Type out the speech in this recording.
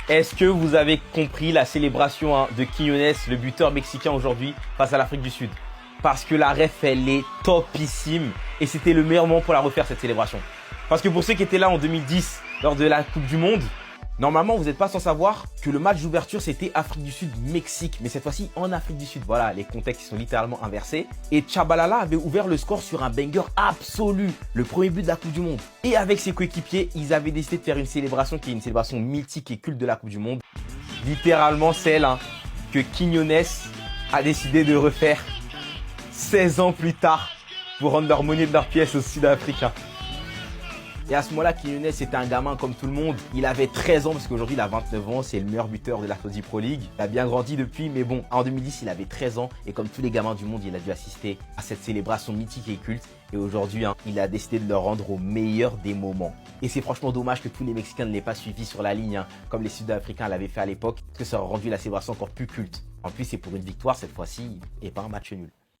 Est-ce que vous avez compris la célébration de Quiñones, le buteur mexicain aujourd'hui face à l'Afrique du Sud? Parce que la ref, elle est topissime et c'était le meilleur moment pour la refaire cette célébration. Parce que pour ceux qui étaient là en 2010 lors de la Coupe du Monde, normalement vous n'êtes pas sans savoir que le match d'ouverture c'était Afrique du Sud-Mexique. Mais cette fois-ci en Afrique du Sud. Voilà, les contextes sont littéralement inversés. Et Tchabalala avait ouvert le score sur un banger absolu. Le premier but de la Coupe du Monde. Et avec ses coéquipiers, ils avaient décidé de faire une célébration qui est une célébration mythique et culte de la Coupe du Monde. Littéralement celle que Quiñones a décidé de refaire 16 ans plus tard pour rendre leur monnaie de leur pièce aux Sud-Africains. Et à ce moment-là, Quiñones était un gamin comme tout le monde. Il avait 13 ans parce qu'aujourd'hui il a 29 ans. C'est le meilleur buteur de la Saudi Pro League. Il a bien grandi depuis, mais bon, en 2010, il avait 13 ans. Et comme tous les gamins du monde, il a dû assister à cette célébration mythique et culte. Et aujourd'hui, il a décidé de le rendre au meilleur des moments. Et c'est franchement dommage que tous les Mexicains ne l'aient pas suivi sur la ligne, comme les Sud-Africains l'avaient fait à l'époque, parce que ça aurait rendu la célébration encore plus culte. En plus, c'est pour une victoire cette fois-ci et pas un match nul.